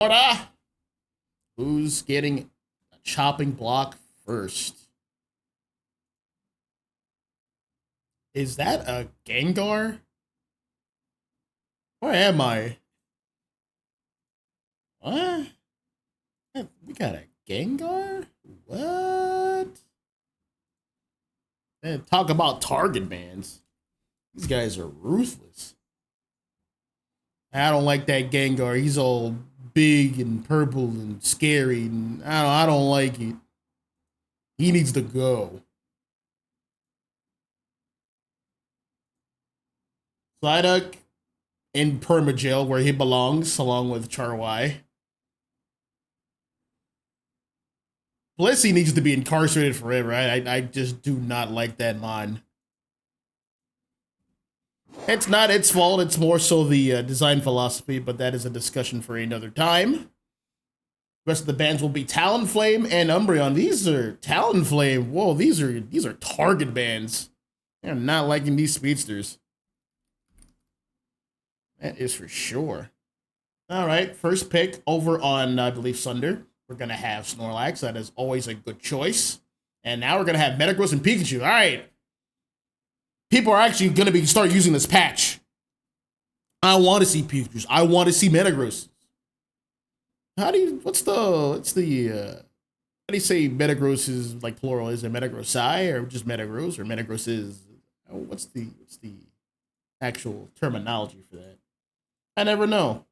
Order! Who's getting a chopping block first? Is that a Gengar? Where am I? What? We got a Gengar? What? Man, talk about target bans. These guys are ruthless. I don't like that Gengar. He's all big and purple and scary, and I don't like it. He needs to go. Psyduck in permajail where he belongs, along with Charwai. Blissey needs to be incarcerated forever. I just do not like that mon. It's not its fault. It's more so the design philosophy, but that is a discussion for another time. The rest of the bands will be Talonflame and Umbreon. These are Talonflame. Whoa, these are target bands. They're not liking these speedsters. That is for sure. All right, first pick over on, I believe, Sunder. We're going to have Snorlax. That is always a good choice. And now we're going to have Metagross and Pikachu. All right. People are actually going to start using this patch. I want to see Pikachus. I want to see Metagross. How do you how do you say Metagross is like plural? Is it Metagrossai or just Metagross, or Metagross is, what's the actual terminology for that? I never know.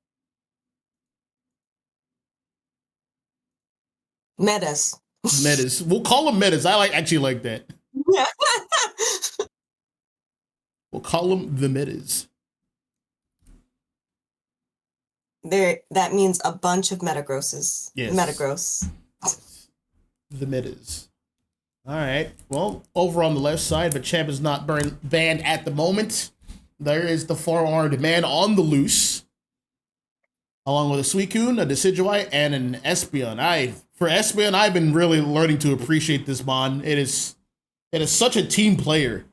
Metas. Metas. We'll call them metas. Actually like that. Yeah. We'll call them the metas. That means a bunch of Metagrosses. Yes. Metagross. Yes. The metas. All right. Well, over on the left side, but Champ is not banned at the moment. There is the four-armed man on the loose, along with a Suicune, a Decidueye, and an Espeon. For Espeon, I've been really learning to appreciate this mon. It is such a team player.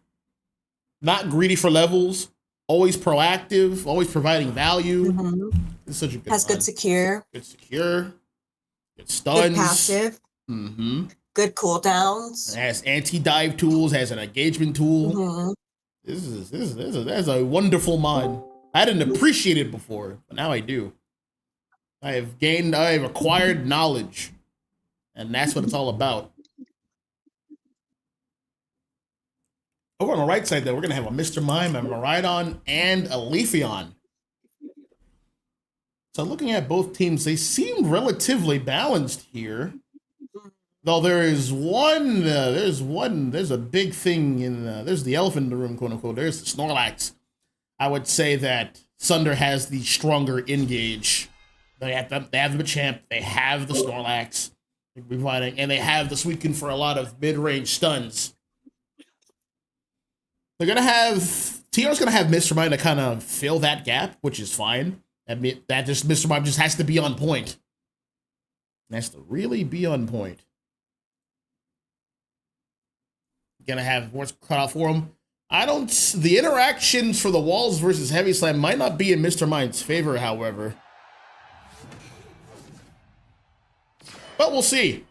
Not greedy for levels, always proactive, always providing value. Mm-hmm. It's such a good Has mon. good secure. Good secure. Good stuns. Good passive. Mm-hmm. Good cooldowns. It has anti-dive tools, has an engagement tool. Mm-hmm. That's a wonderful mon. I didn't appreciate it before, but now I do. I have acquired knowledge. And that's what it's all about. Over on the right side, though, we're going to have a Mr. Mime, a Miraidon, and a Leafeon. So looking at both teams, they seem relatively balanced here. Though there's a big thing there's the elephant in the room, quote unquote. There's the Snorlax. I would say that Sunder has the stronger engage. They have the Machamp, they have the Snorlax, and they have the Suicune for a lot of mid-range stuns. TR's gonna have Mr. Mime to kind of fill that gap, which is fine. Mr. Mime just has to be on point. It has to really be on point. Gonna have what's cut out for him. The interactions for the walls versus Heavy Slam might not be in Mr. Mime's favor, however. But we'll see.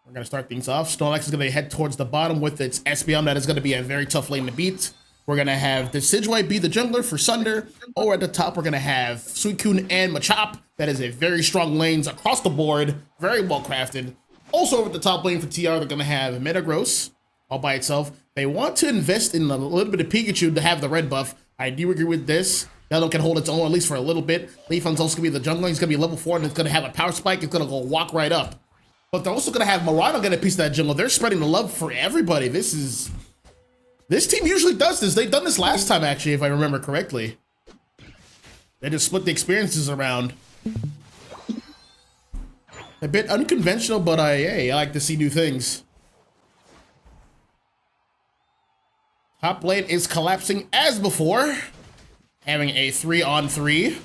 We're going to start things off. Snorlax is going to head towards the bottom with its Espeon. That is going to be a very tough lane to beat. We're going to have Decidueye be the jungler for Sunder. Over at the top, we're going to have Suicune and Machop. That is a very strong lanes across the board. Very well crafted. Also over at the top lane for TR, they're going to have Metagross all by itself. They want to invest in a little bit of Pikachu to have the red buff. I do agree with this. Yellow can hold its own, at least for a little bit. Leafeon's also going to be the jungler. He's going to be level 4, and it's going to have a power spike. It's going to go walk right up. But they're also going to have Miraidon get a piece of that jungle. They're spreading the love for everybody. This team usually does this. They've done this last time, actually, if I remember correctly. They just split the experiences around. A bit unconventional, but I like to see new things. Top lane is collapsing as before, having a 3-on-3.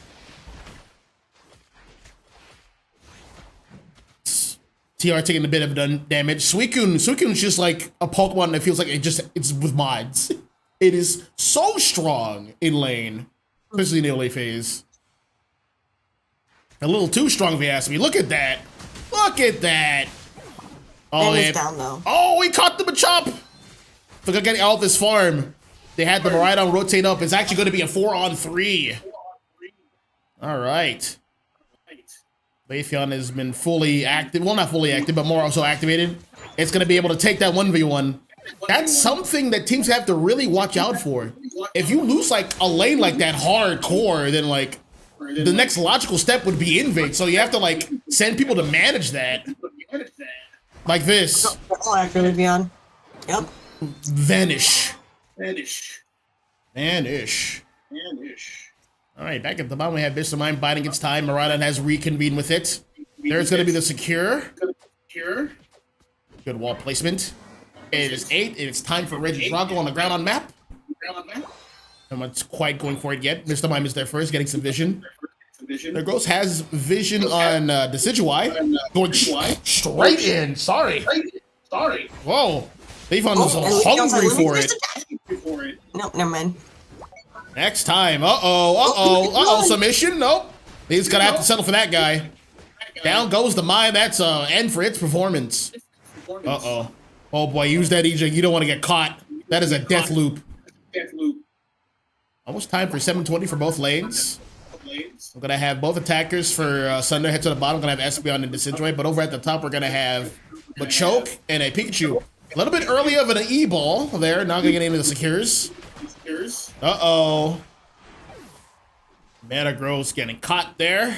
TR taking a bit of damage. Suicune's just like a Pokemon that feels like it's with mods. It is so strong in lane, especially in the early phase. A little too strong, if you ask me. Look at that. Look at that. Oh, And he's down, though. Oh, he caught the Machop. Look at getting out this farm. They had the Miraidon rotate up. It's actually going to be a 4-on-3. All right. Leafeon has been fully active. Well, not fully active, but more also activated. It's going to be able to take that 1v1. That's something that teams have to really watch out for. If you lose like a lane like that hardcore, then like the next logical step would be invade. So you have to like send people to manage that. Like this. All active, Leafeon. Yep. Vanish. All right, back at the bottom, we have Mr. Mime biding its time. Miraidon has reconvened with it. There's going to be the secure. Good wall placement. It is 8. It's time for Regidrago on the ground on map. No one's quite going for it yet. Mr. Mime is there first, getting some vision. There goes has vision on Decidueye. Going straight in. Sorry. Whoa. Leafeon was hungry for it. Nope, never mind. Next time. Uh-oh. Submission. Nope. He's gonna have to settle for that guy. Down goes the mine. That's end for its performance. Uh-oh. Oh boy, use that EJ. You don't want to get caught. That is a death loop. Almost time for 720 for both lanes. We're gonna have both attackers for Sunder head to the bottom. We're gonna have Espeon and Decidueye, but over at the top we're gonna have Machoke and a Pikachu. A little bit early of an E-ball there. Not gonna get into the secures. Uh-oh. Metagross getting caught there.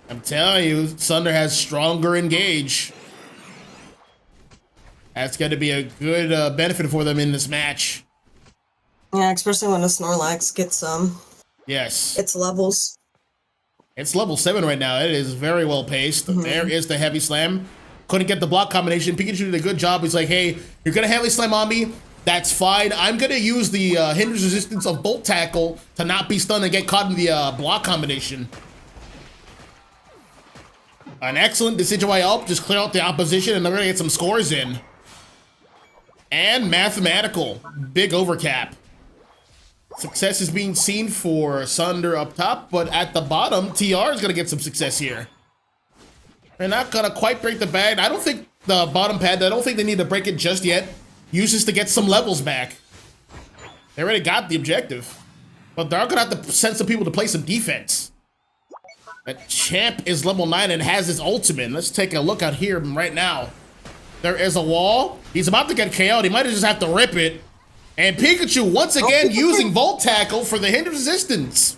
I'm telling you, Sunder has stronger engage. That's going to be a good benefit for them in this match. Yeah, especially when the Snorlax gets Yes. its levels. It's level 7 right now. It is very well paced. There is the heavy slam. Couldn't get the block combination. Pikachu did a good job. He's like, hey, you're going to heavy slam on me. That's fine. I'm going to use the hinders resistance of Bolt Tackle to not be stunned and get caught in the block combination. An excellent Decidueye up. Just clear out the opposition and they're going to get some scores in. And mathematical. Big overcap. Success is being seen for Sunder up top, but at the bottom, TR is going to get some success here. They're not going to quite break the bag. I don't think the bottom pad, I don't think they need to break it just yet. Use this to get some levels back. They already got the objective. But they're going to have to send some people to play some defense. That champ is level 9 and has his ultimate. Let's take a look out here right now. There is a wall. He's about to get KO'd. He might just have to rip it. And Pikachu, once again, using Volt Tackle for the hinder resistance.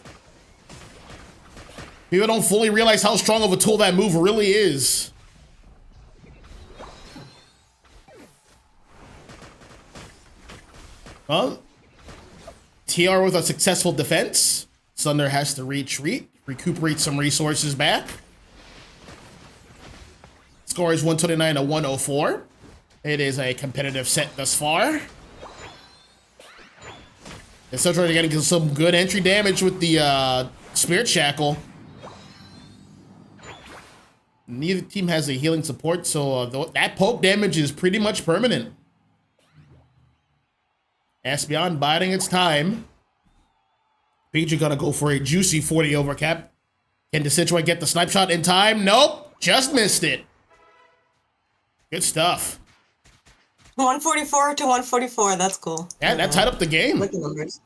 People don't fully realize how strong of a tool that move really is. Well, TR with a successful defense. Sunder has to retreat, recuperate some resources back. Score is 129 to 104. It is a competitive set thus far. And so trying to get some good entry damage with the Spirit Shackle. Neither team has a healing support, so that poke damage is pretty much permanent. Espeon biding its time. Pikachu gonna go for a juicy 40 overcap. Can Decidueye get the snipe shot in time? Nope, just missed it. Good stuff. 144 to 144, that's cool. Yeah, that tied up the game. Look at numbers.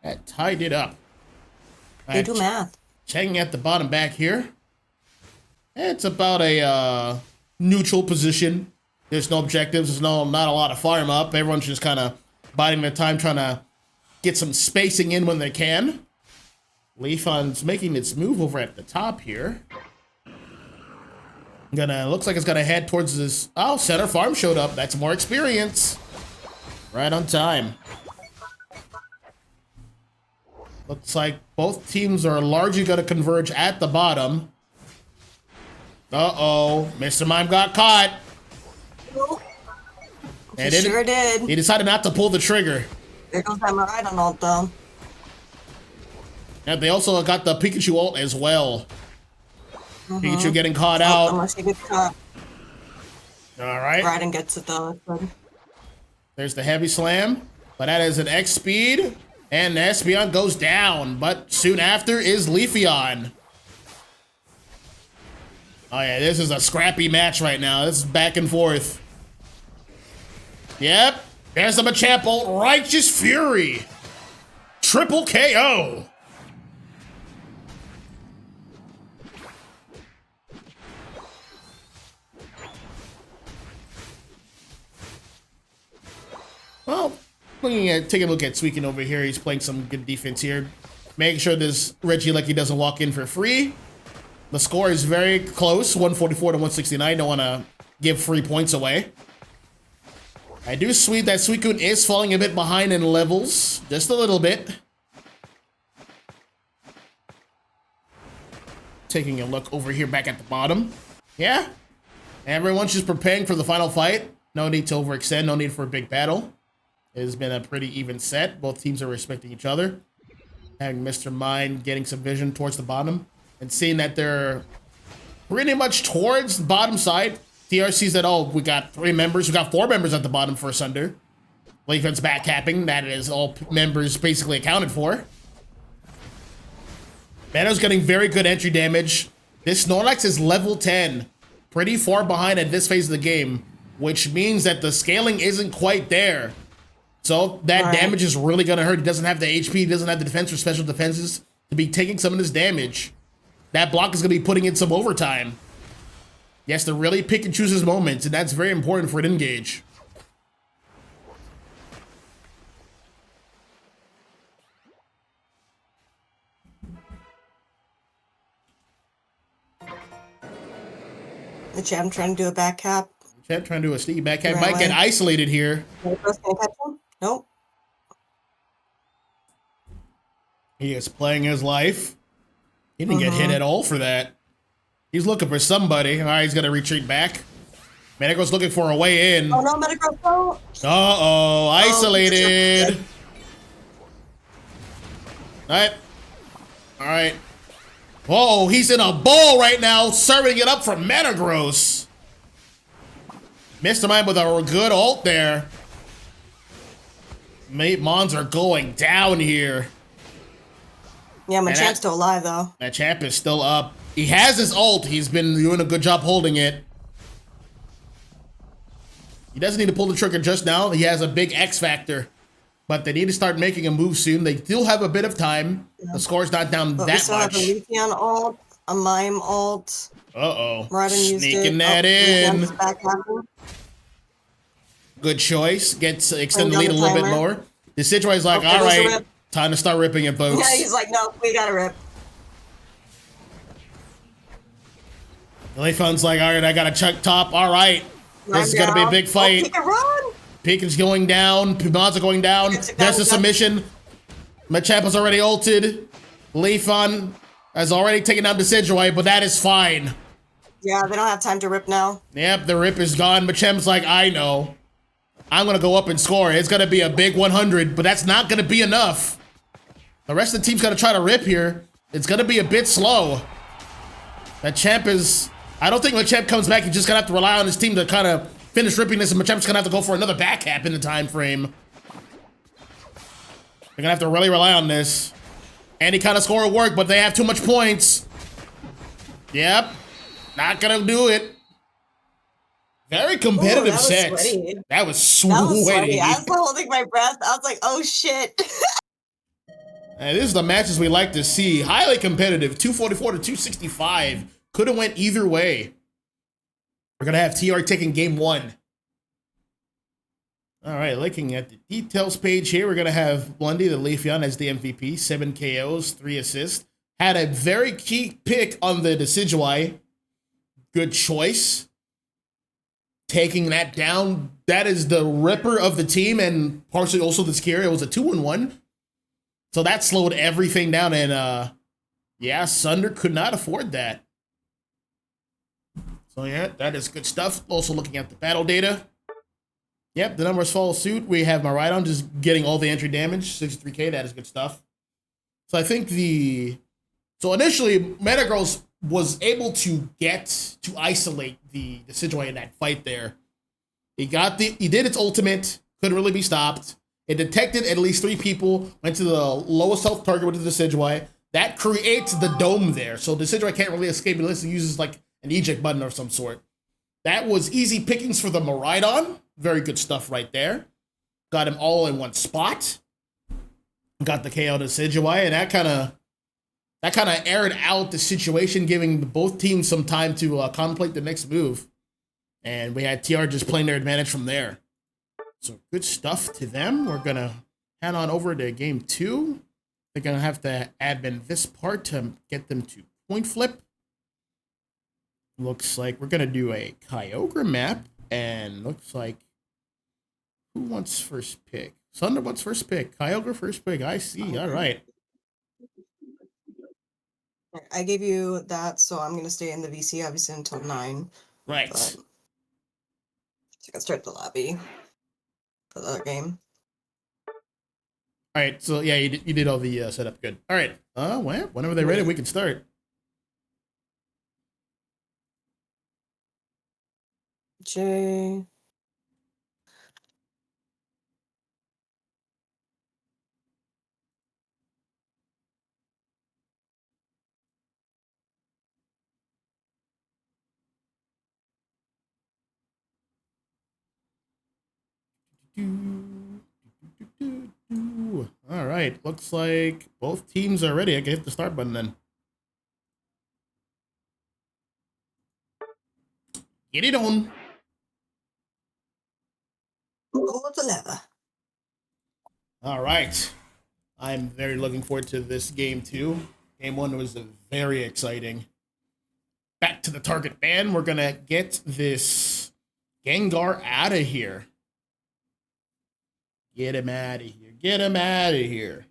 That tied it up. They do math. Checking at the bottom back here. It's about a neutral position. There's no objectives. There's not a lot of farm up. Everyone's just kind of biding their time, trying to get some spacing in when they can. Leafeon's making its move over at the top here. Looks like it's gonna head towards this. Oh, center farm showed up. That's more experience. Right on time. Looks like both teams are largely gonna converge at the bottom. Uh-oh, Mr. Mime got caught. And he sure did. He decided not to pull the trigger. There goes that Miraidon ult though. And they also got the Pikachu ult as well. Pikachu getting caught out. Unless he gets caught. All right. Miraidon gets it though. There's the heavy slam, but that is an X speed. And Espeon goes down, but soon after is Leafeon. Oh yeah, this is a scrappy match right now. This is back and forth. Yep, there's the Machamp ult, Righteous Fury. Triple KO. Well, taking a look at Suicune over here, he's playing some good defense here. Making sure this Regieleki doesn't walk in for free. The score is very close, 144 to 169. Don't want to give free points away. I do see that Suicune is falling a bit behind in levels, just a little bit. Taking a look over here back at the bottom. Yeah, everyone's just preparing for the final fight. No need to overextend, no need for a big battle. It has been a pretty even set. Both teams are respecting each other. Having Mr. Mind getting some vision towards the bottom and seeing that they're pretty much towards the bottom side. TR sees that, oh, we got 3 members. We got 4 members at the bottom for Sunder. Leafeon's backcapping. That is all members basically accounted for. Mano's getting very good entry damage. This Snorlax is level 10. Pretty far behind at this phase of the game, which means that the scaling isn't quite there. So that damage is really going to hurt. He doesn't have the HP, he doesn't have the defense or special defenses to be taking some of this damage. That block is going to be putting in some overtime. He has to really pick and choose his moments, and that's very important for an engage. The champ trying to do a back cap. Champ trying to do a sneaky back cap. Might get isolated here. Nope. He is playing his life. He didn't get hit at all for that. He's looking for somebody. All right, he's going to retreat back. Metagross looking for a way in. Oh, no, Metagross, no. Uh-oh, isolated. All right. Whoa, he's in a ball right now, serving it up for Metagross. Mr. Mind with a good ult there. Mons are going down here. Yeah, Machamp's still alive, though. Machamp is still up. He has his ult. He's been doing a good job holding it. He doesn't need to pull the trigger just now. He has a big X factor. But they need to start making a move soon. They still have a bit of time. Yeah. The score's not down that much. We still have a Leafeon ult, a Mime ult. Uh-oh. Sneaking that in. Good choice. Gets extend the lead a little bit more. The Decidueye's like, all right, time to start ripping it, folks. Yeah, he's like, no, we gotta rip. Leafeon's like, all right, I got a chuck top. All right. This is going to be a big fight. He can run. Pekin's going down. Pumon's going down. There's a submission. Machamp has already ulted. Leafeon has already taken down Decidueye, but that is fine. Yeah, they don't have time to rip now. Yep, the rip is gone. Machamp's like, I know. I'm going to go up and score. It's going to be a big 100, but that's not going to be enough. The rest of the team's going to try to rip here. It's going to be a bit slow. Machamp is... I don't think Machamp comes back. He's just going to have to rely on his team to kind of finish ripping this, and Machamp's going to have to go for another back cap in the time frame. They're going to have to really rely on this. Any kind of score will work, but they have too much points. Yep. Not going to do it. Very competitive set. That was sweaty. That was sweaty. I was holding my breath. I was like, oh, shit. And this is the matches we like to see. Highly competitive. 244 to 265. Could have went either way. We're going to have TR taking game 1. All right, looking at the details page here, we're going to have Blondie, the Leafeon, as the MVP. 7 KOs, 3 assists. Had a very key pick on the Decidueye. Good choice. Taking that down. That is the ripper of the team and partially also the scare. It was a 2-1. So that slowed everything down. And yeah, Sunder could not afford that. So yeah, that is good stuff. Also looking at the battle data. Yep, the numbers follow suit. We have Miraidon just getting all the entry damage, 63k. That is good stuff. So I think so initially Metagross was able to get to isolate the Decidueye in that fight there. He did its ultimate, couldn't really be stopped. It detected at least 3 people, went to the lowest health target, went to the Decidueye. That creates the dome there. So the Decidueye can't really escape unless it uses like an eject button of some sort. That was easy pickings for the Miraidon. Very good stuff right there. Got him all in one spot. Got the KO to Decidueye, and that kind of aired out the situation, giving both teams some time to contemplate the next move. And we had TR just playing their advantage from there. So good stuff to them. We're going to head on over to game 2. They're going to have to admin this part to get them to point flip. Looks like we're going to do a Kyogre map. And looks like, who wants first pick? Sunder wants first pick. Kyogre first pick. I see. All right. I gave you that, so I'm going to stay in the VC obviously until 9. Right. So I can start the lobby for the other game. All right. So, yeah, you did all the setup. Good. All right. Well, whenever they're ready, we can start. J. All right. Looks like both teams are ready. I can hit the start button then. Get it on. Pull the lever. All right. I'm very looking forward to this game too. Game 1 was very exciting. Back to the target man. We're going to get this Gengar out of here. Get him out of here. Get him out of here.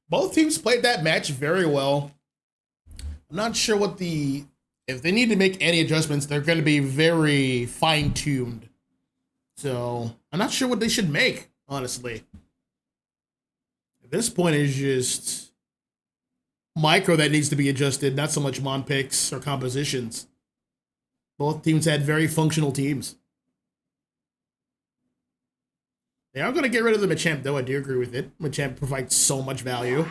Both teams played that match very well. I'm not sure what if they need to make any adjustments, they're going to be very fine-tuned. So I'm not sure what they should make, honestly. At this point, it's just micro that needs to be adjusted, not so much mon picks or compositions. Both teams had very functional teams. They are going to get rid of the Machamp, though. I do agree with it. Machamp provides so much value.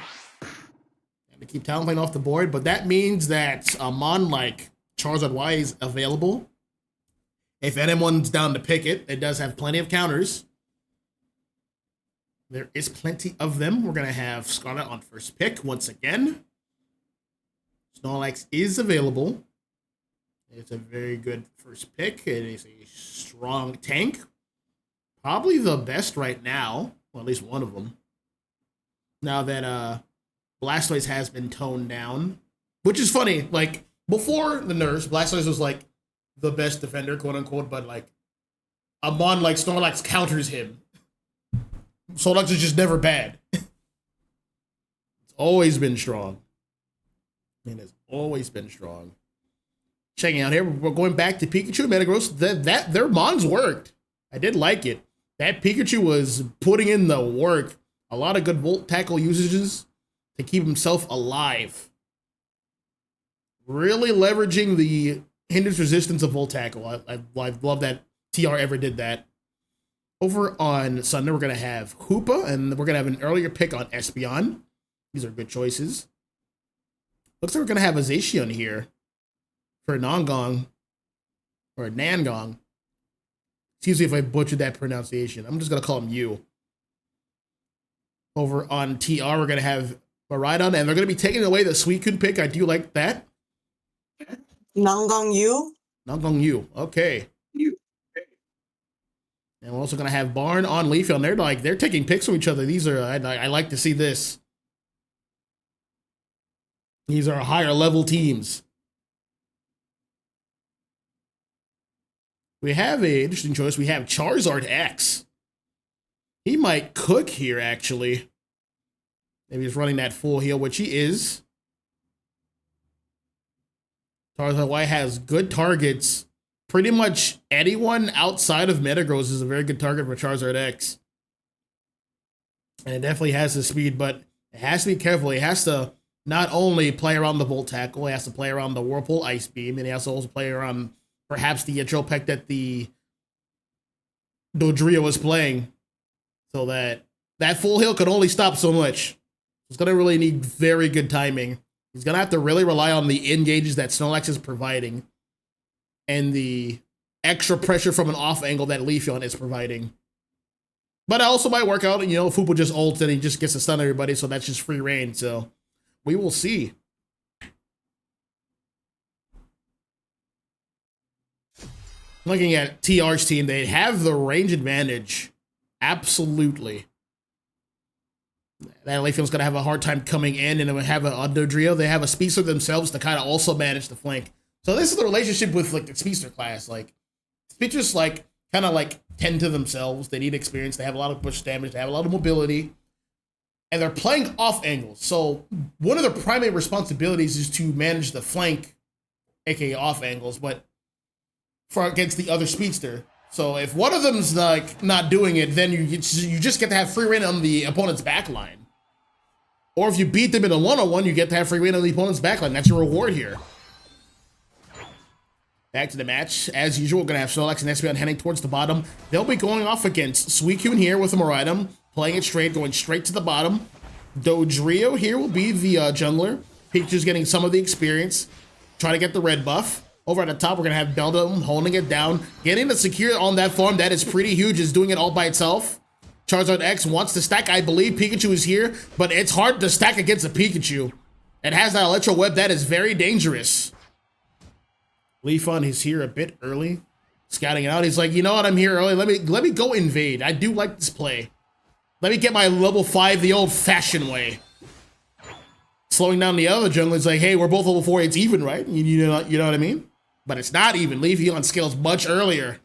And to keep Talonflame off the board, but that means that a mon like Charizard Y is available. If anyone's down to pick it, it does have plenty of counters. There is plenty of them. We're going to have Scarlet on first pick once again. Snorlax is available. It's a very good first pick. It is a strong tank. Probably the best right now. Well, at least one of them. Now that Blastoise has been toned down. Which is funny. Like, before the nerfs, Blastoise was like the best defender, quote unquote, but like a mon like Snorlax counters him. Snorlax is just never bad. It's always been strong. It has always been strong. Checking out here, we're going back to Pikachu and Metagross. Their mons worked. I did like it. That Pikachu was putting in the work. A lot of good Volt Tackle usages to keep himself alive. Really leveraging the hindrance resistance of Volt Tackle. I love that TR ever did that. Over on Sunday, we're going to have Hoopa, and we're going to have an earlier pick on Espeon. These are good choices. Looks like we're going to have a Zacian here for Nangong, or Nangong. Excuse me if I butchered that pronunciation. I'm just going to call him you. Over on TR, we're going to have Miraidon, and they're going to be taking away the Suicune pick. I do like that. Nangong Yu. Nangong Yu. Okay. And we're also going to have Barn on Leafeon. And they're taking picks from each other. These are, I like to see this. These are higher level teams. We have an interesting choice. We have Charizard X. He might cook here, actually. Maybe he's running that full heal, which he is. Charizard Y has good targets. Pretty much anyone outside of Metagross is a very good target for Charizard X. And it definitely has the speed, but it has to be careful. It has to not only play around the Volt Tackle, it has to play around the Whirlpool Ice Beam, and it has to also play around perhaps the Intro Peck that the Dodrio was playing. So that full heal could only stop so much. It's gonna really need very good timing. He's gonna have to really rely on the engages that Snorlax is providing and the extra pressure from an off angle that Leafeon is providing. But it also might work out, and Fupa just ults and he just gets to stun everybody, so that's just free reign. So we will see. Looking at TR's team, they have the range advantage. Absolutely. That Leafeon's gonna have a hard time coming in, and then we have a Dodrio. They have a speedster themselves to kind of also manage the flank. So this is the relationship with like the speedster class. Like speedsters kind of tend to themselves. They need experience. They have a lot of push damage. They have a lot of mobility, and they're playing off angles. So one of their primary responsibilities is to manage the flank, aka off angles, but for against the other speedster. So if one of them's not doing it, then you just get to have free reign on the opponent's backline. Or if you beat them in a one-on-one, you get to have free reign on the opponent's backline. That's your reward here. Back to the match. As usual, we're going to have Snorlax and Espeon heading towards the bottom. They'll be going off against Suicune here with a Miraidon, playing it straight, going straight to the bottom. Dodrio here will be the jungler. Pikachu's getting some of the experience, trying to get the red buff. Over at the top, we're going to have Beldum holding it down. Getting the secure on that farm, that is pretty huge, is doing it all by itself. Charizard X wants to stack. I believe Pikachu is here, but it's hard to stack against a Pikachu. It has that Electro Web. That is very dangerous. Leafeon is here a bit early, scouting it out. He's like, you know what? I'm here early. Let me go invade. I do like this play. Let me get my level 5 the old-fashioned way. Slowing down the other jungler's like, hey, we're both level 4. It's even, right? You know what I mean? But it's not even. Leafeon scales much earlier.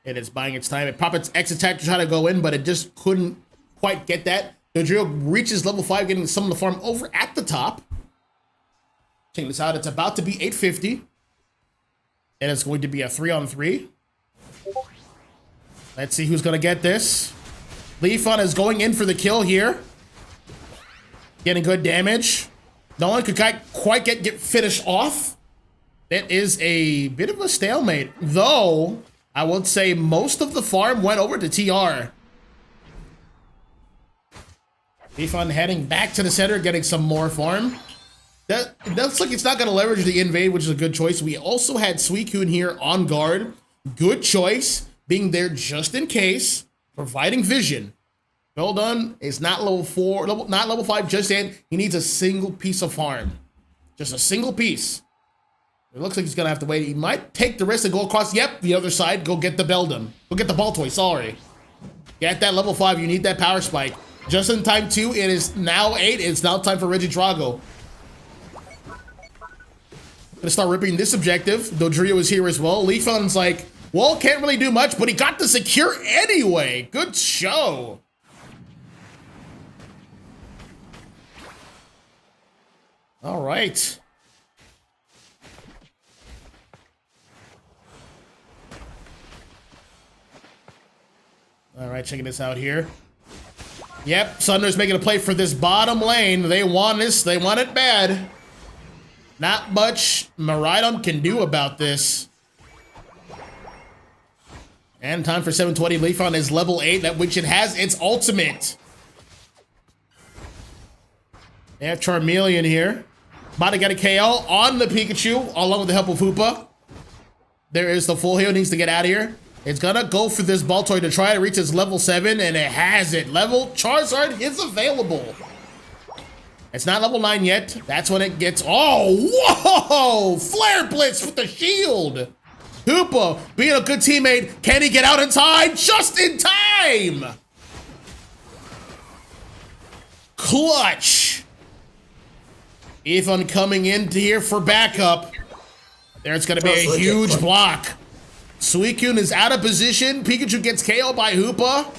It is buying its time. It popped its X attack to try to go in, but it just couldn't quite get that. Dodrio reaches level 5, getting some of the farm over at the top. Check this out. It's about to be 850. And it's going to be a 3-on-3. Let's see who's going to get this. Leafeon is going in for the kill here. Getting good damage. No one could quite get finished off. That is a bit of a stalemate. Though, I would say most of the farm went over to TR. Leafeon heading back to the center, getting some more farm. That looks like it's not going to leverage the invade, which is a good choice. We also had Suicune here on guard. Good choice, being there just in case, providing vision. Beldum is not level 4, not level 5 just yet. He needs a single piece of farm. Just a single piece. It looks like he's going to have to wait. He might take the risk and go across, the other side. Go get the Beldum. Go get the Baltoy, sorry. Get that level 5. You need that power spike. Just in time, too. It is now 8. It's now time for Regidrago. Gonna start ripping this objective. Dodrio is here as well. Leafeon's like, well, can't really do much, but he got the secure anyway. Good show. All right. All right, checking this out here. Yep, Sunder's making a play for this bottom lane. They want this. They want it bad. Not much Miraidon can do about this. And time for 720. Leafeon is level 8, which it has its ultimate. They have Charmeleon here. About to get a KO on the Pikachu, along with the help of Hoopa. There is the full heal, needs to get out of here. It's gonna go for this Baltoy to try to reach its level 7, and it has it. Level Charizard is available. It's not level 9 yet. That's when it gets, oh, whoa! Flare Blitz with the shield. Hoopa, being a good teammate, can he get out in time? Just in time! Clutch. Ethan coming into here for backup. There's gonna be a huge block. Suicune is out of position. Pikachu gets KO by Hoopa.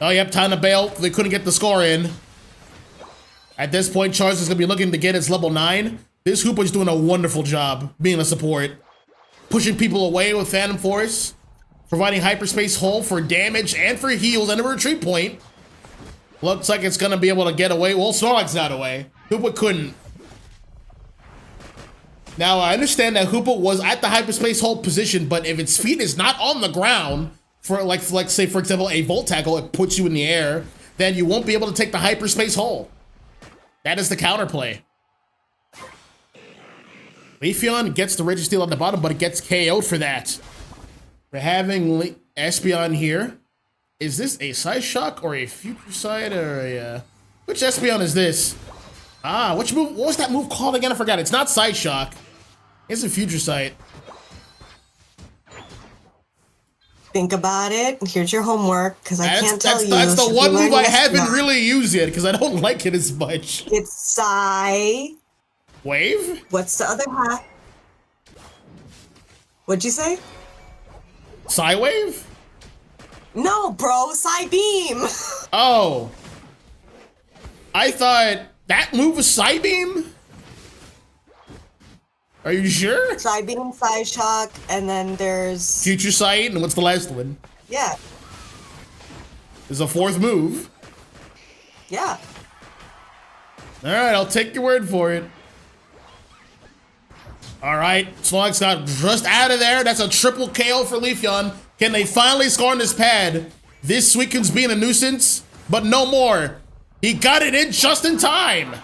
Oh, yep, time to bail. They couldn't get the score in. At this point, Charizard's gonna be looking to get its level 9. This Hoopa's doing a wonderful job being a support. Pushing people away with Phantom Force. Providing hyperspace hole for damage and for heals and a retreat point. Looks like it's gonna be able to get away. Well, Snorlax got away. Hoopa couldn't. Now, I understand that Hoopa was at the hyperspace hold position, but if its feet is not on the ground, for like say, for example, a Volt Tackle, it puts you in the air, then you won't be able to take the hyperspace hold. That is the counterplay. Leafeon gets the Registeel on the bottom, but it gets KO'd for that. We're having Espeon here. Is this a Side Shock or a Future Sight or a... which Espeon is this? Ah, which move? What was that move called again? I forgot. It's not Side Shock. It's a Future Sight. Think about it. Here's your homework, because I can't tell you. That's the one move I haven't really used yet, because I don't like it as much. It's Psy. Wave? What's the other half? What'd you say? Psy Wave? No, bro. Psy Beam. Oh. I thought that move was Psy Beam? Are you sure? Psy Beam, Psy Shock, and then there's... Future Sight, and what's the last one? Yeah. There's a fourth move. Yeah. Alright, I'll take your word for it. Alright, Snorlax got just out of there. That's a triple KO for Leafeon. Can they finally score on this pad? This Suicune's being a nuisance, but no more. He got it in just in time.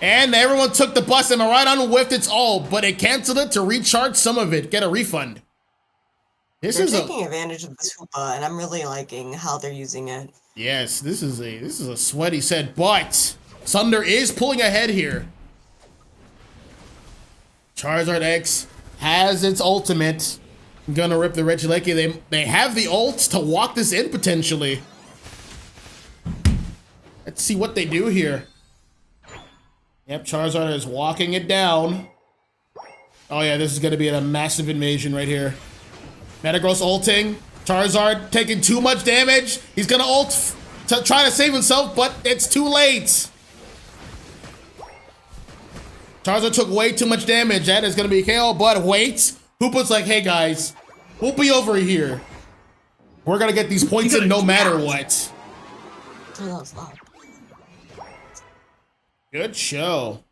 And everyone took the bus and Miraidon whiffed its ult, but it canceled it to recharge some of it, get a refund. They're taking advantage of this Hoopa, and I'm really liking how they're using it. Yes, this is a sweaty set, but Sunder is pulling ahead here. Charizard X has its ultimate. I'm gonna rip the Regieleki. They have the ults to walk this in potentially. Let's see what they do here. Yep, Charizard is walking it down. Oh yeah, this is gonna be a massive invasion right here. Metagross ulting. Charizard taking too much damage. He's gonna ult to try to save himself, but it's too late. Charizard took way too much damage. That is gonna be a KO, but wait. Hoopa's like, hey guys, we'll be over here. We're gonna get these points in no matter what. Oh, that was loud. Good show.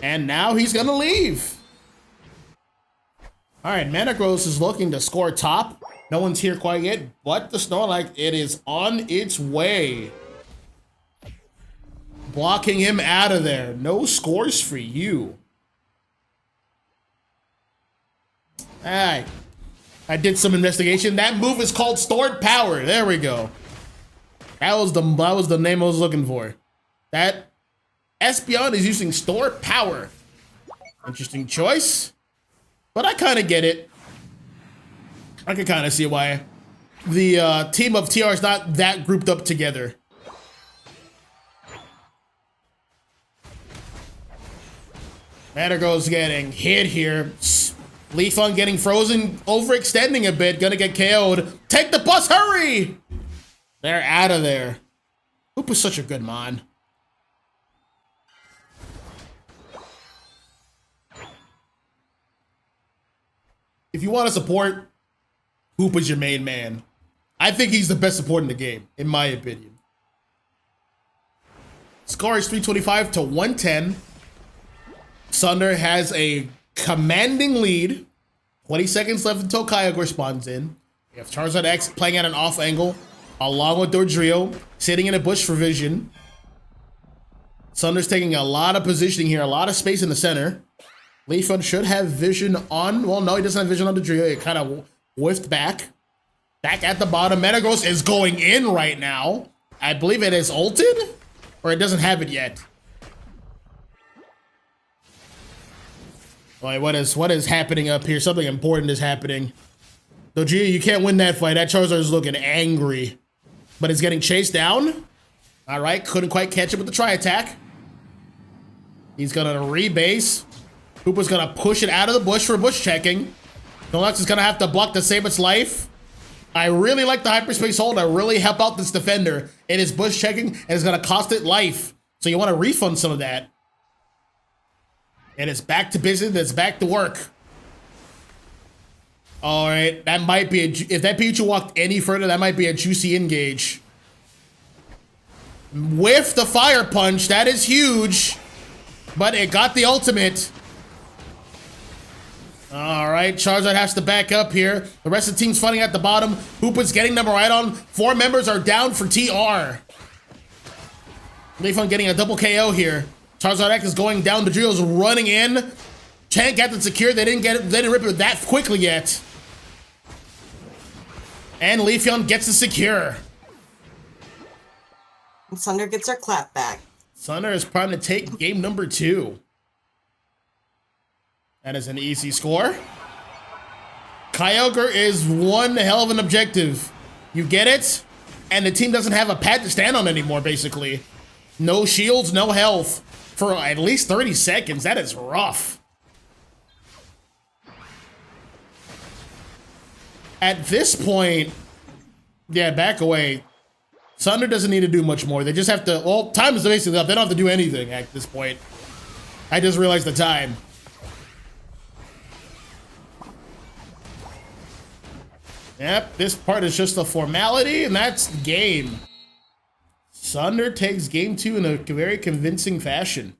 And now he's gonna leave. All right, Metagross is looking to score top. No one's here quite yet, but the Snorlax, it is on its way. Blocking him out of there. No scores for you. All right. I did some investigation. That move is called Stored Power. There we go. That was the name I was looking for. That Espeon is using Stored Power. Interesting choice. But I kind of get it. I can kind of see why the team of TR is not that grouped up together. Metagross getting hit here. Leafeon getting frozen, overextending a bit, gonna get KO'd. Take the bus, hurry! They're out of there. Hoopa's such a good mon. If you want to support, Hoopa's your main man. I think he's the best support in the game, in my opinion. Score is 325 to 110. Sunder has a commanding lead. 20 seconds left until Kyogre spawns in. We have Charizard X playing at an off angle, along with Dodrio, sitting in a bush for vision. Sunder's taking a lot of positioning here, a lot of space in the center. Leafeon should have vision on, well, no, he doesn't have vision on Dodrio. It kind of whiffed back. Back at the bottom, Metagross is going in right now. I believe it is ulted, or it doesn't have it yet. Wait, what is happening up here? Something important is happening. Dodrio, you can't win that fight. That Charizard is looking angry, but it's getting chased down. All right, couldn't quite catch it with the tri-attack. He's gonna rebase. Hoopa's gonna push it out of the bush for bush checking. Snorlax is gonna have to block to save its life. I really like the hyperspace hold. I really help out this defender. It is bush checking and it's gonna cost it life. So you wanna refund some of that. And it's back to business, it's back to work. All right, that might be, if that Pikachu walked any further, that might be a juicy engage. With the fire punch, that is huge. But it got the ultimate. All right, Charizard has to back up here. The rest of the team's fighting at the bottom. Hoopa's getting them right on. 4 members are down for TR. Leafon getting a double KO here. Charizard X is going down. The Drio's running in. Tank got it secure. They didn't get it. They didn't rip it that quickly yet. And Leafeon gets the secure. And Sunder gets her clap back. Sunder is trying to take game number 2. That is an easy score. Kyogre is one hell of an objective. You get it, and the team doesn't have a pad to stand on anymore, basically. No shields, no health for at least 30 seconds. That is rough. At this point, yeah, back away. Sunder doesn't need to do much more. They just have to, well, time is basically up. They don't have to do anything at this point. I just realized the time. Yep, this part is just a formality, and that's the game. Sunder takes game 2 in a very convincing fashion.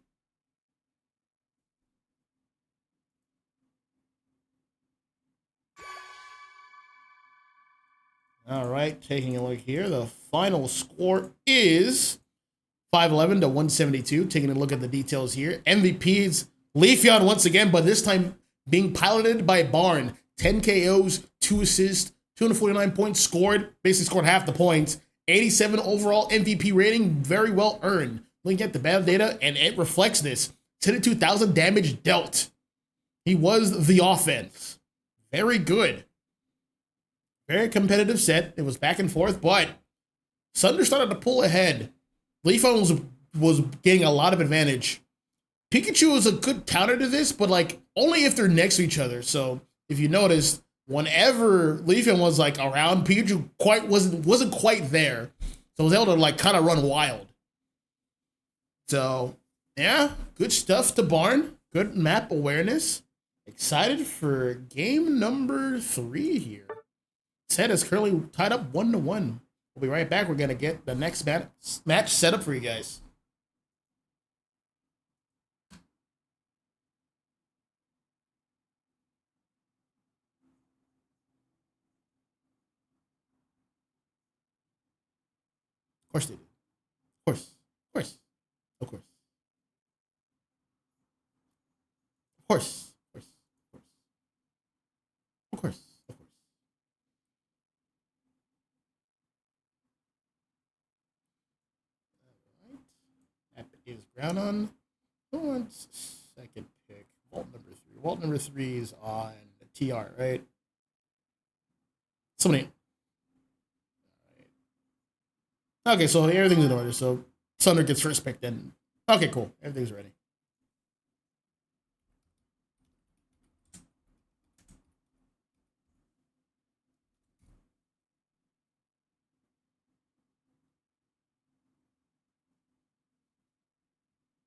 All right, taking a look here. The final score is 511 to 172. Taking a look at the details here. MVPs, Leafeon once again, but this time being piloted by Barn. 10 KOs, 2 assists, 249 points scored. Basically scored half the points. 87 overall MVP rating, very well earned. Looking at the battle data, and it reflects this. 10,000 damage dealt. He was the offense. Very good. Very competitive set. It was back and forth, but Sunder started to pull ahead. Leafeon was getting a lot of advantage. Pikachu is a good counter to this, but like only if they're next to each other. So if you notice, whenever Leafeon was like around, Pikachu wasn't quite there. So was able to like kind of run wild. So yeah, good stuff to Barn. Good map awareness. Excited for game number 3 here. Set is currently tied up 1-1. We'll be right back. We're gonna get the next match set up for you guys. Of course they do. Of course. Of course. Of course. Of course. Of course. Of course. Of course. That is ground on. One second pick. Vault number 3. Vault number 3 is on TR, right? Somebody. Okay, so everything's in order. So Sunder gets first pick then. Okay, cool. Everything's ready.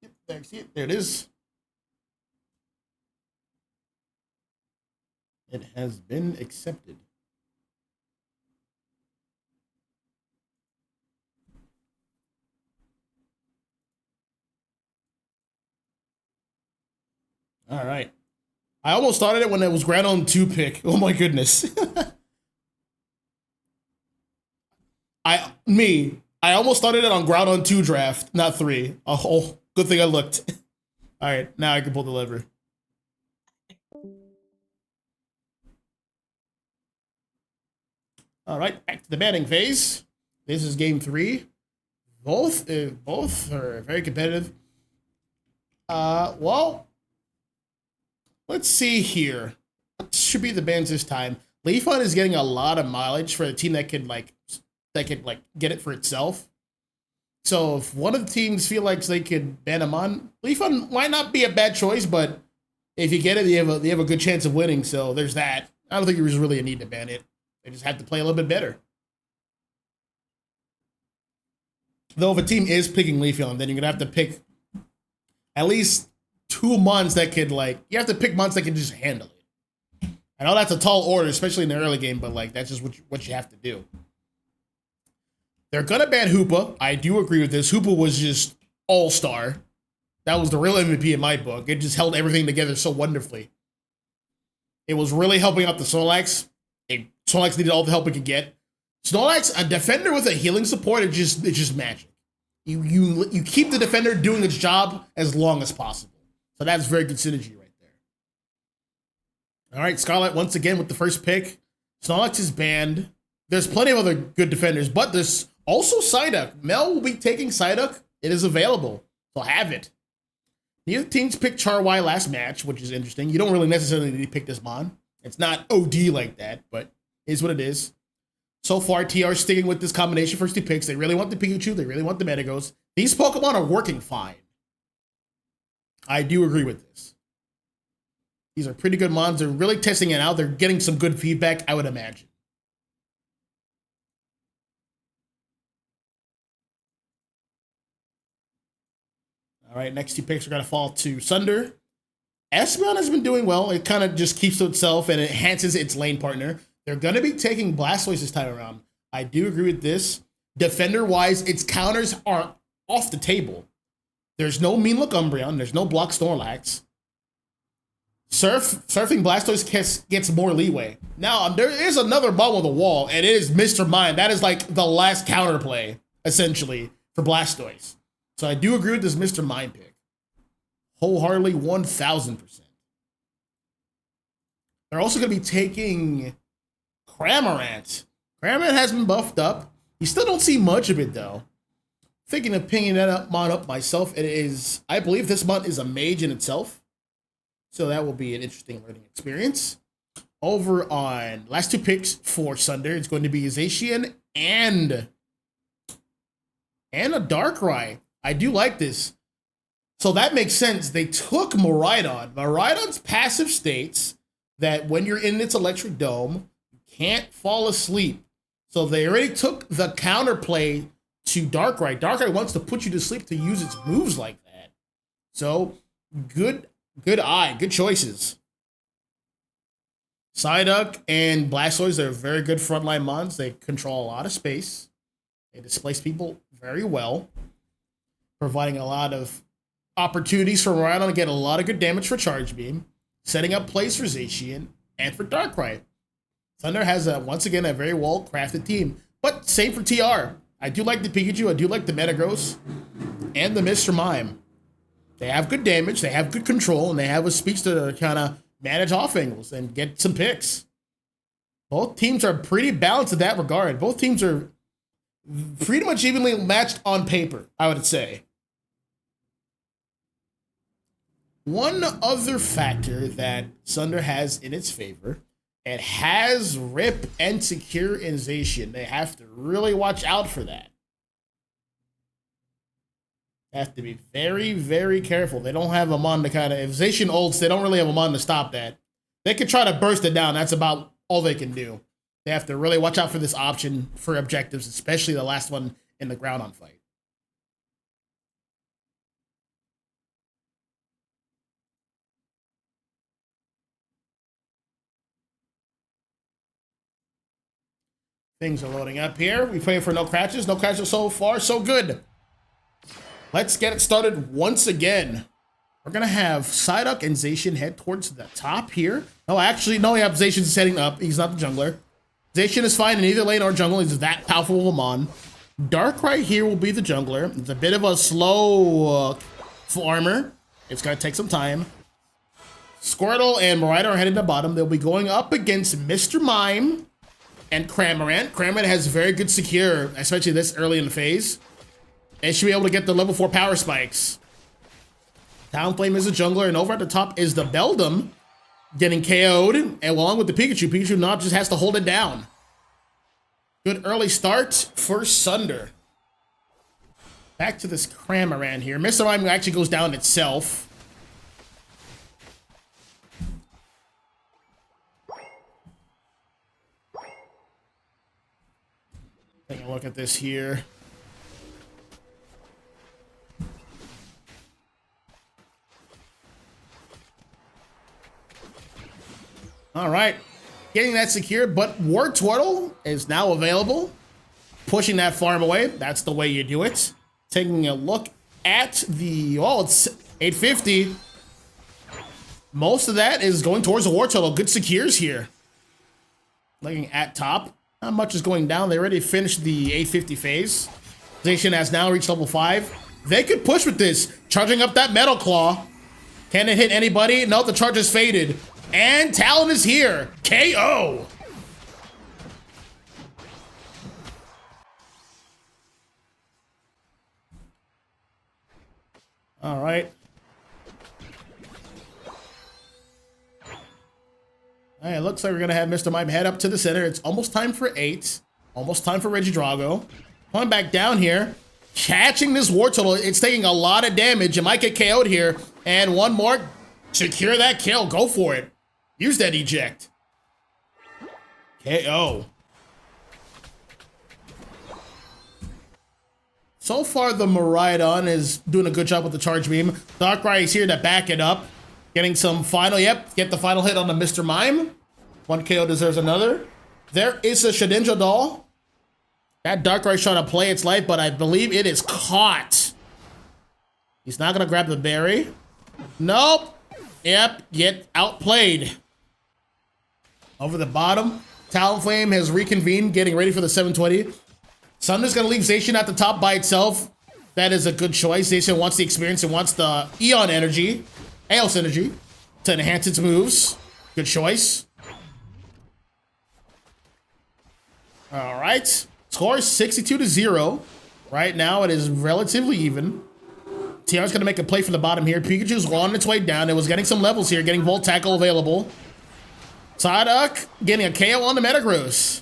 Yep, there you see it. There it is. It has been accepted. All right. I almost started it when it was ground on 2 pick. Oh my goodness. I almost started it on ground on 2 draft, not 3. Oh, good thing I looked. All right, now I can pull the lever. All right, back to the batting phase. This is game 3. Both are very competitive. Well, let's see here. What should be the bans this time? Leafon is getting a lot of mileage for a team that could get it for itself. So if one of the teams feel like they could ban him on, Leafon might not be a bad choice, but if you get it, they have a good chance of winning. So there's that. I don't think there was really a need to ban it. They just have to play a little bit better. Though if a team is picking Leafeon, then you're gonna have to pick at least 2 months that could you have to pick months that can just handle it. I know that's a tall order, especially in the early game, but that's just what you have to do. They're gonna ban Hoopa. I do agree with this. Hoopa was just all-star. That was the real MVP in my book. It just held everything together so wonderfully. It was really helping out the Snorlax. Snorlax needed all the help it could get. Snorlax, a defender with a healing support, it's just magic. You keep the defender doing its job as long as possible. So that's very good synergy right there. All right, Scarlet once again with the first pick. Snorlax is banned. There's plenty of other good defenders, but there's also Psyduck. Mel will be taking Psyduck. It is available, so have it. Neither teams picked Charwai last match, which is interesting. You don't really necessarily need to pick this Mon. It's not OD like that, but it is what it is. So far, TR sticking with this combination first 2 picks. They really want the Pikachu. They really want the Metagross. These Pokemon are working fine. I do agree with this. These are pretty good Mons. They're really testing it out. They're getting some good feedback, I would imagine. All right, next 2 picks are going to fall to Sunder. Espeon has been doing well. It kind of just keeps to itself and enhances its lane partner. They're going to be taking Blastoise this time around. I do agree with this. Defender-wise, its counters are off the table. There's no Mean Look Umbreon. There's no Block Snorlax. Surfing Blastoise gets more leeway. Now, there is another bomb on the wall, and it is Mr. Mime. That is like the last counterplay, essentially, for Blastoise. So I do agree with this Mr. Mime pick. Wholeheartedly, 1,000%. They're also going to be taking Cramorant. Cramorant has been buffed up. You still don't see much of it, though. Thinking of picking that Mon up myself, it is, I believe this Mon is a mage in itself. So that will be an interesting learning experience. Over on last 2 picks for Sunder, it's going to be Zacian and a Darkrai. I do like this. So that makes sense. They took Miraidon. Miraidon's passive states that when you're in its electric dome, you can't fall asleep. So they already took the counterplay to Darkrai. Darkrai wants to put you to sleep to use its moves like that. So good eye, good choices. Psyduck and Blastoise are very good frontline Mons. They control a lot of space. They displace people very well, providing a lot of opportunities for Miraidon to get a lot of good damage for Charge Beam, setting up plays for Zacian and for Darkrai. Thunder has, once again, a very well-crafted team. But same for TR. I do like the Pikachu, I do like the Metagross, and the Mr. Mime. They have good damage, they have good control, and they have a speech to kind of manage off angles and get some picks. Both teams are pretty balanced in that regard. Both teams are pretty much evenly matched on paper, I would say. One other factor that Sunder has in its favor, it has Rip and Secure in Zacian. They have to really watch out for that. They have to be very, very careful. They don't have a Mon to kind of, if Zacian ults, they don't really have a Mon to stop that. They could try to burst it down. That's about all they can do. They have to really watch out for this option for objectives, especially the last one in the Groudon fight. Things are loading up here. We pray for no crashes. No crashes so far, so good. Let's get it started once again. We're going to have Psyduck and Zacian head towards the top here. No, actually, no, yeah, Zacian's heading up. He's not the jungler. Zacian is fine in either lane or jungle. He's that powerful of a Mon. Darkrai here will be the jungler. It's a bit of a slow farmer. It's going to take some time. Squirtle and Miraidon are heading to bottom. They'll be going up against Mr. Mime and Cramorant. Cramorant has very good secure, especially this early in the phase. They should be able to get the level 4 power spikes. Talonflame is a jungler, and over at the top is the Beldum getting KO'd, and along with the Pikachu. Pikachu not just has to hold it down. Good early start for Sunder. Back to this Cramorant here. Mr. Mime actually goes down itself. Take a look at this here. All right, getting that secure, but Wartortle is now available. Pushing that farm away, that's the way you do it. Taking a look at the, oh, it's 850. Most of that is going towards the War Turtle. Good secures here. Looking at top. Not much is going down. They already finished the 850 phase. Zacian has now reached level 5. They could push with this. Charging up that Metal Claw. Can it hit anybody? No, the charge is faded. And Talon is here. KO. All right. All right, looks like we're going to have Mr. Mime head up to the center. It's almost time for 8. Almost time for Regidrago. Coming back down here. Catching this War Turtle. It's taking a lot of damage. It might get KO'd here. And one more. Secure that kill. Go for it. Use that eject. KO. So far, the Miraidon is doing a good job with the charge beam. Darkrai is here to back it up. Getting some final, yep, get the final hit on the Mr. Mime. One KO deserves another. There is a Shedinja doll. That Darkrai's trying to play its life, but I believe it is caught. He's not gonna grab the berry. Nope. Yep, get outplayed. Over the bottom, Talonflame has reconvened, getting ready for the 720. Sunder's gonna leave Zacian at the top by itself. That is a good choice. Zacian wants the experience and wants the Eon energy. Eos energy to enhance its moves. Good choice. All right. Score is 62-0. Right now, it is relatively even. TR's going to make a play from the bottom here. Pikachu's on its way down. It was getting some levels here, getting Volt Tackle available. Psyduck getting a KO on the Metagross.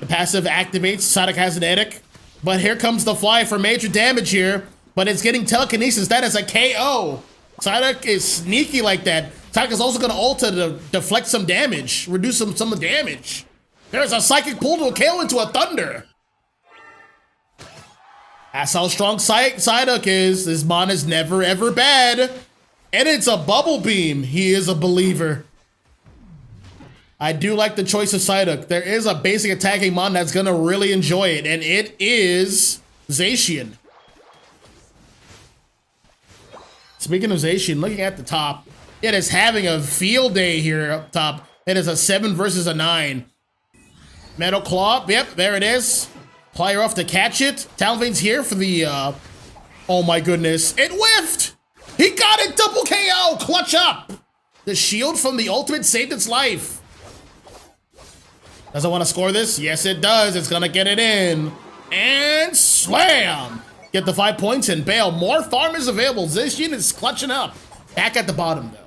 The passive activates. Psyduck has an Edic. But here comes the fly for major damage here. But it's getting telekinesis. That is a KO. Psyduck is sneaky like that. Psyduck is also going to ult to deflect some damage. Reduce some of the damage. There's a Psychic Pull to a KO into a Thunder. That's how strong Psyduck is. This mon is never ever bad. And it's a Bubble Beam. He is a believer. I do like the choice of Psyduck. There is a basic attacking mon that's going to really enjoy it. And it is Zacian. Speaking of Zacian, looking at the top, it is having a field day here up top. It is a 7 versus a 9. Metal Claw, yep, there it is. Plier off to catch it. Talonflame's here for the, oh my goodness. It whiffed! He got it, double KO, clutch up! The shield from the ultimate saved its life. Does it want to score this? Yes, it does. It's gonna get it in. And slam! Get the 5 points and bail. More farm is available. Zacian is clutching up. Back at the bottom, though.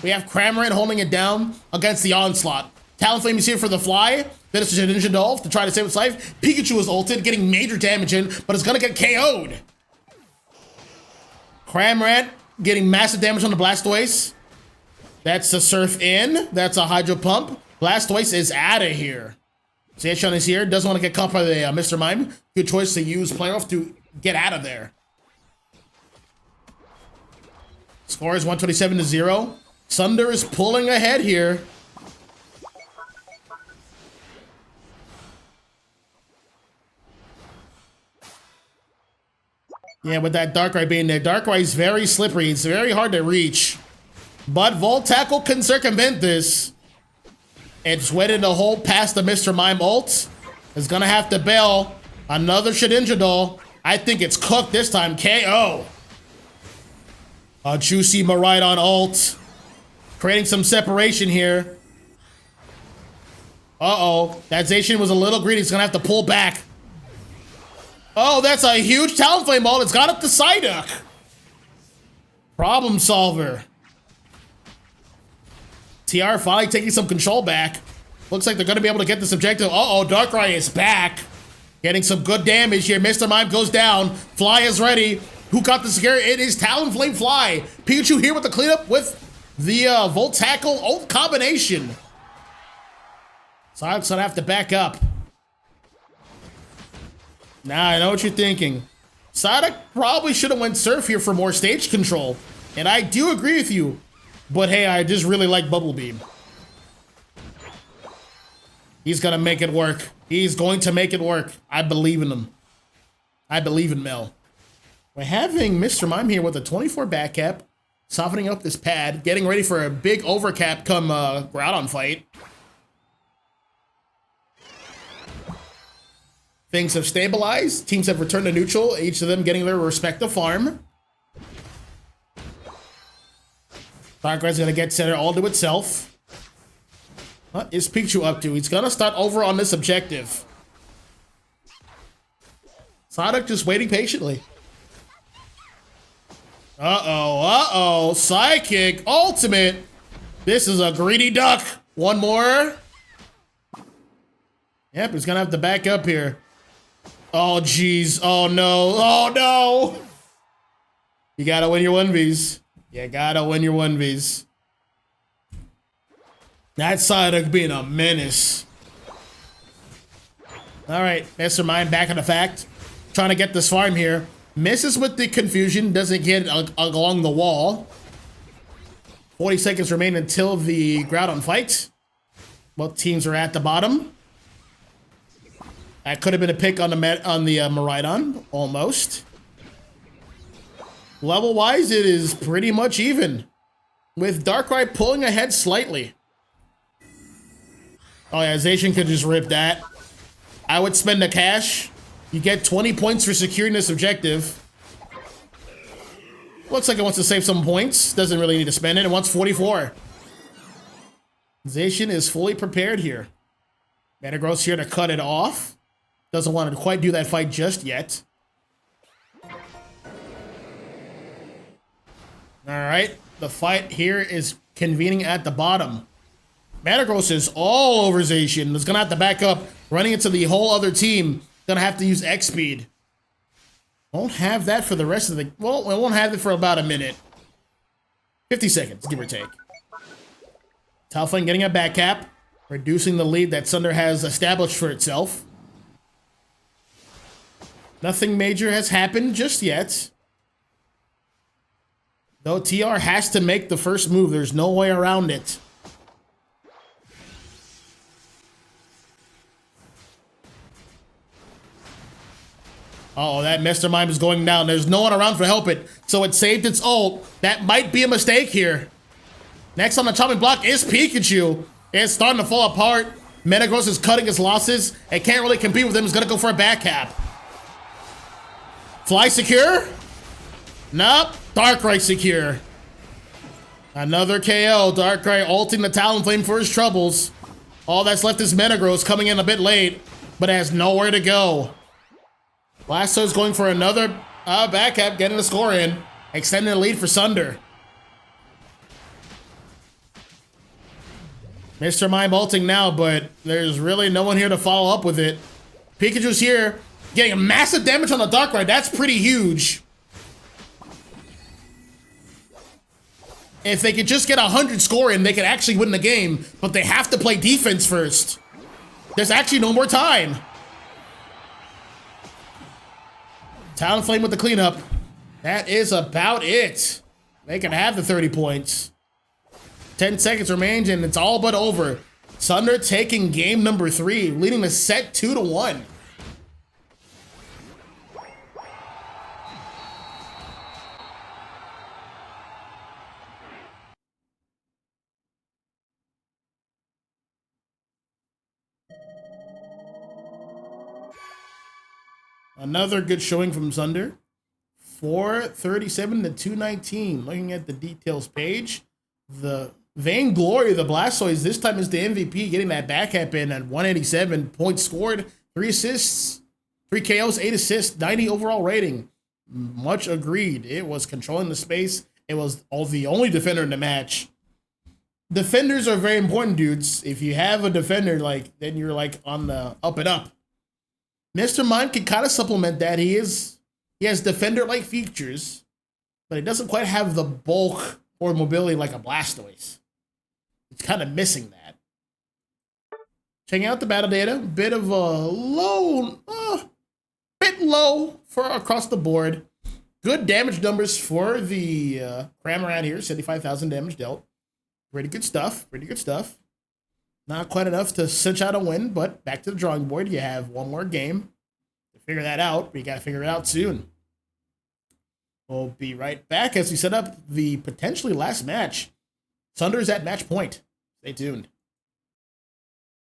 We have Cramorant holding it down against the Onslaught. Talonflame is here for the fly. Then it's a Ninja Dolph to try to save its life. Pikachu is ulted, getting major damage in, but it's gonna get KO'd. Cramorant getting massive damage on the Blastoise. That's a Surf in. That's a Hydro Pump. Blastoise is out of here. Zacian is here. Doesn't want to get caught by the Mr. Mime. Good choice to use Player Off to get out of there. Score is 127-0. Sunder is pulling ahead here. Yeah, with that Darkrai being there. Darkrai is very slippery. It's very hard to reach. But Volt Tackle can circumvent this. It's waited a hole past the Mr. Mime ult. It's gonna have to bail. Another Shedinja doll. I think it's cooked this time. KO. A juicy Miraidon ult. Creating some separation here. Uh-oh. That Zacian was a little greedy. He's gonna have to pull back. Oh, that's a huge Talonflame ult. It's got up to Psyduck. Problem solver. TR finally taking some control back. Looks like they're going to be able to get this objective. Uh-oh, Darkrai is back. Getting some good damage here. Mr. Mime goes down. Fly is ready. Who got the scare? It is Talonflame Fly. Pikachu here with the cleanup with the Volt Tackle ult combination. Psyduck's going to have to back up. Now, I know what you're thinking. Psyduck probably should have went Surf here for more stage control. And I do agree with you. But hey, I just really like Bubble Beam. He's gonna make it work. He's going to make it work. I believe in him. I believe in Mel. We're having Mr. Mime here with a 24 back cap, softening up this pad, getting ready for a big overcap come Groudon fight. Things have stabilized. Teams have returned to neutral, each of them getting their respective farm. Darkrai's gonna get center all to itself. What is Pikachu up to? He's gonna start over on this objective. Sonic just waiting patiently. Uh-oh. Psychic ultimate. This is a greedy duck. One more. Yep, he's gonna have to back up here. Oh, jeez. Oh, no. Oh, no. You gotta win your 1Vs. You gotta win your 1Vs. That Sonic being a menace. All right, Mr. Mime back on the fact. Trying to get this farm here. Misses with the confusion. Doesn't get along the wall. 40 seconds remain until the Groudon fight. Both teams are at the bottom. That could have been a pick on the Miraidon, almost. Level-wise, it is pretty much even, with Darkrai pulling ahead slightly. Oh yeah, Zacian could just rip that. I would spend the cash. You get 20 points for securing this objective. Looks like it wants to save some points. Doesn't really need to spend it. It wants 44. Zacian is fully prepared here. Metagross here to cut it off. Doesn't want to quite do that fight just yet. All right, the fight here is convening at the bottom. Metagross is all over Zacian. It's gonna have to back up, running into the whole other team. Gonna have to use X speed. Won't have that for the rest of the. Well, we won't have it for about a minute. 50 seconds, give or take. Talflame getting a back cap, reducing the lead that Sunder has established for itself. Nothing major has happened just yet. Though TR has to make the first move. There's no way around it. Uh-oh, that Mr. Mime is going down. There's no one around to help it, so it saved its ult. That might be a mistake here. Next on the chopping block is Pikachu. It's starting to fall apart. Metagross is cutting his losses. It can't really compete with him. He's gonna go for a back cap. Fly secure? Nope. Darkrai secure. Another KO. Darkrai ulting the Talonflame for his troubles. All that's left is Metagross coming in a bit late, but has nowhere to go. Blastoise going for another back cap, getting the score in. Extending the lead for Sunder. Mr. Mime ulting now, but there's really no one here to follow up with it. Pikachu's here, getting a massive damage on the Darkrai. That's pretty huge. If they could just get 100 score in, they could actually win the game, but they have to play defense first. There's actually no more time. Talonflame with the cleanup. That is about it. They can have the 30 points. 10 seconds remains and it's all but over. Sunder taking game number 3, leading the set 2-1. Another good showing from Sunder. 437 to 219. Looking at the details page, the vainglory of the Blastoise this time is the MVP, getting that back cap in at 187 points scored, 3 assists, 3 KOs, 8 assists, 90 overall rating. Much agreed. It was controlling the space. It was the only defender in the match. Defenders are very important, dudes. If you have a defender, then you're on the up and up. Mr. Mime can kind of supplement that. He has defender-like features, but he doesn't quite have the bulk or mobility like a Blastoise. It's kind of missing that. Checking out the battle data, bit of a bit low for across the board. Good damage numbers for the Cramorant here, 75,000 damage dealt. Pretty good stuff. Pretty good stuff. Not quite enough to cinch out a win, but back to the drawing board. You have one more game to figure that out, but you got to figure it out soon. We'll be right back as we set up the potentially last match. Sunder's at match point. Stay tuned.